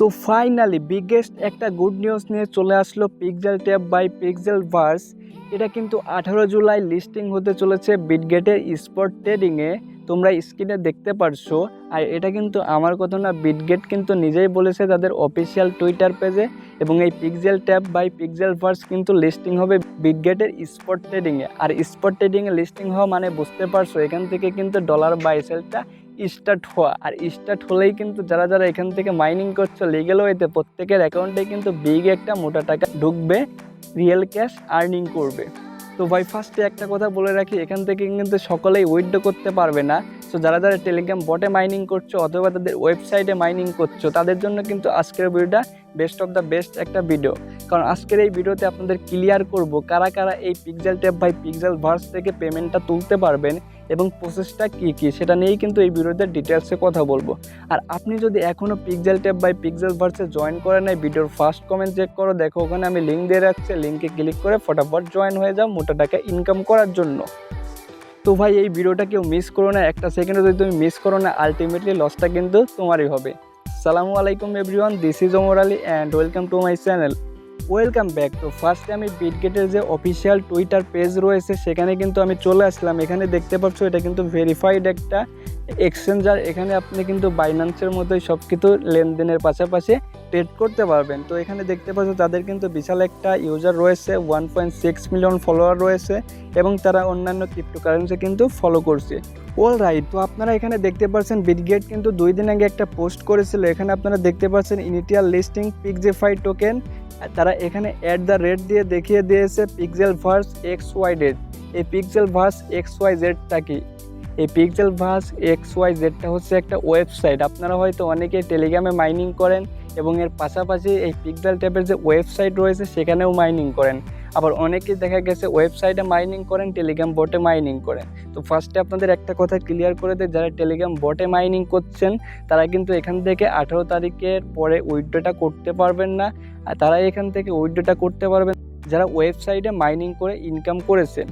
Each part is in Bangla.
তো ফাইনালি বিগেস্ট একটা গুড নিউজ নিয়ে চলে আসলো পিক্সেল ট্যাব বাই পিক্সেলভার্স। এটা কিন্তু 18 জুলাই লিস্টিং হতে চলেছে বিটগেটের স্পট ট্রেডিংয়ে। তোমরা স্ক্রিনে দেখতে পারছো। আর এটা কিন্তু আমার কথা না, বিটগেট কিন্তু নিজেই বলেছে তাদের অফিসিয়াল টুইটার পেজে। এবং এই পিক্সেল ট্যাব বাই পিক্সেলভার্স কিন্তু লিস্টিং হবে বিটগেটের স্পট ট্রেডিংয়ে। আর স্পট ট্রেডিংয়ে লিস্টিং হওয়া মানে বুঝতে পারছো, এখান থেকে কিন্তু ডলার বাই সেলটা স্টার্ট হওয়া। আর স্টার্ট হলেই কিন্তু যারা যারা এখান থেকে মাইনিং করছো লিগেল ওয়েতে, প্রত্যেকের অ্যাকাউন্টে কিন্তু বিগ একটা মোটা টাকা ঢুকবে, রিয়েল ক্যাশ আর্নিং করবে। তো ভাই ফার্স্টে একটা কথা বলে রাখি, এখান থেকে কিন্তু সকলেই উইথড্র করতে পারবে না। সো যারা যারা টেলিগ্রাম বটে মাইনিং করছো অথবা তাদের ওয়েবসাইটে মাইনিং করছো, তাদের জন্য কিন্তু আজকের ভিডিওটা বেস্ট অফ দ্য বেস্ট একটা ভিডিও। কারণ আজকের এই ভিডিওতে আপনাদের ক্লিয়ার করব কারা কারা এই পিক্সেল ট্যাব বাই পিক্সেলভার্স থেকে পেমেন্টটা তুলতে পারবেন এবং প্রসেসটা কী সেটা নিয়েই কিন্তু এই ভিডিওতে ডিটেলসে কথা বলবো। আর আপনি যদি এখনও পিক্সেল ট্যাব বাই পিক্সেলভার্সে জয়েন করেন নাই, ভিডিওর ফার্স্ট কমেন্ট চেক করো, দেখো ওখানে আমি লিঙ্ক দিয়ে রাখছি, লিঙ্কে ক্লিক করে ফটাফট জয়েন হয়ে যাও মোটা টাকা ইনকাম করার জন্য। তো ভাই এই ভিডিওটা কেউ মিস করো না, একটা সেকেন্ডে যদি তুমি মিস করো না, আলটিমেটলি লসটা কিন্তু তোমারই হবে। আসসালামু আলাইকুম everyone, this is Omar Ali and welcome to my channel. Welcome back. তো ফার্স্টে আমি বিটগেটের যে অফিসিয়াল টুইটার পেজ রয়েছে সেখানে কিন্তু আমি চলে আসলাম। এখানে দেখতে পাচ্ছ এটা কিন্তু ভেরিফাইড একটা এক্সচেঞ্জার। এখানে আপনি কিন্তু বাইন্যান্সের মতোই সব কিছু লেনদেনের পাশাপাশি ট্রেড করতে পারবেন। তো এখানে দেখতে পাচ্ছ তাদের কিন্তু বিশাল একটা ইউজার রয়েছে, 1.6 মিলিয়ন ফলোয়ার রয়েছে এবং তারা অন্যান্য ক্রিপ্টোকারেন্সি কিন্তু ফলো করছে। অল রাইট, তো আপনারা এখানে দেখতে পাচ্ছেন বিটগেট কিন্তু 2 দিন আগে একটা পোস্ট করেছিল। এখানে আপনারা দেখতে পাচ্ছেন ইনিশিয়াল লিস্টিং পিক্সিফাই টোকেন। তারা এখানে @রেট দিয়ে দেখিয়ে দিয়েছে পিক্সেলভার্স XYZ। এই পিক্সেলভার্স XYZটা কি? এই পিক্সেলভার্স XYZটা হচ্ছে একটা ওয়েবসাইট। আপনারা হয়তো অনেকে টেলিগ্রামে মাইনিং করেন এবং এর পাশাপাশি এই পিক্সেল ট্যাবের যে ওয়েবসাইট রয়েছে সেখানেও মাইনিং করেন। আবার অনেকেই দেখা গেছে ওয়েবসাইটে মাইনিং করেন, টেলিগ্রাম বটে মাইনিং করেন। তো ফার্স্টে আপনাদের একটা কথা ক্লিয়ার করে দেয়, যারা টেলিগ্রাম বটে মাইনিং করছেন তারা কিন্তু এখান থেকে 18 তারিখের পরে উইথড্রটা করতে পারবেন না। আর তারা এখান থেকে উইথড্রটা করতে পারবেন যারা ওয়েবসাইটে মাইনিং করে ইনকাম করেছেন।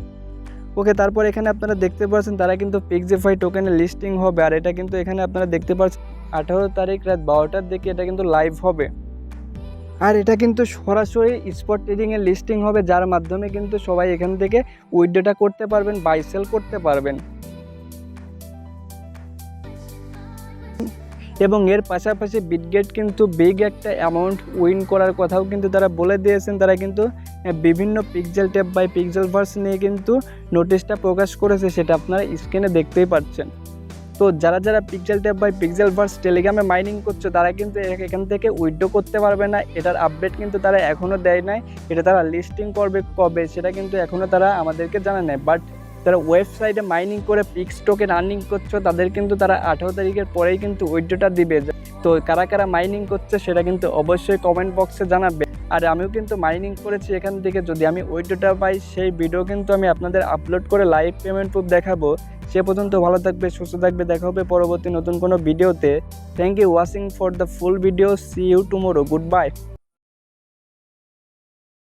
ওকে, তারপর এখানে আপনারা দেখতে পাচ্ছেন তারা কিন্তু পিক্সিফাই টোকেনের লিস্টিং হবে। আর এটা কিন্তু এখানে আপনারা দেখতে পাচ্ছেন 18 তারিখ রাত 12টার দিকে এটা কিন্তু লাইভ হবে। আর এটা কিন্তু সরাসরি স্পট ট্রেডিংয়ের লিস্টিং হবে, যার মাধ্যমে কিন্তু সবাই এখান থেকে উইথড্রটা করতে পারবেন, বাই সেল করতে পারবেন। এবং এর পাশাপাশি বিটগেট কিন্তু বিগ একটা অ্যামাউন্ট উইন করার কথাও কিন্তু তারা বলে দিয়েছেন। তারা কিন্তু বিভিন্ন পিক্সেল ট্যাব বাই পিক্সেলভার্স নিয়ে কিন্তু নোটিশটা প্রকাশ করেছে, সেটা আপনারা স্ক্রিনে দেখতেই পাচ্ছেন। তো যারা যারা পিক্সেল ট্যাব বাই পিক্সেলভার্স টেলিগ্রামে মাইনিং করছে তারা কিন্তু এখান থেকে উইথড্র করতে পারবে না। এটার আপডেট কিন্তু তারা এখনও দেয় নাই। এটা তারা লিস্টিং করবে কবে সেটা কিন্তু এখনও তারা আমাদেরকে জানা নেয়। বাট যারা ওয়েবসাইটে মাইনিং করে পিক্স টোকেন আর্নিং করছে তাদের কিন্তু তারা 18 তারিখের পরেই কিন্তু উইথড্রটা দিবে। তো কারা কারা মাইনিং করছে সেটা কিন্তু অবশ্যই কমেন্ট বক্সে জানাবে। আর আমিও কিন্তু মাইনিং করেছি এখান থেকে, যদি আমি উইথড্রটা পাই সেই ভিডিও কিন্তু আমি আপনাদের আপলোড করে লাইভ পেমেন্ট প্রুফ দেখাবো। সে পর্যন্ত ভালো থাকবে, সুস্থ থাকবে, দেখা হবে পরবর্তী নতুন কোনো ভিডিওতে। Thank you watching for the full video, see you tomorrow, good bye.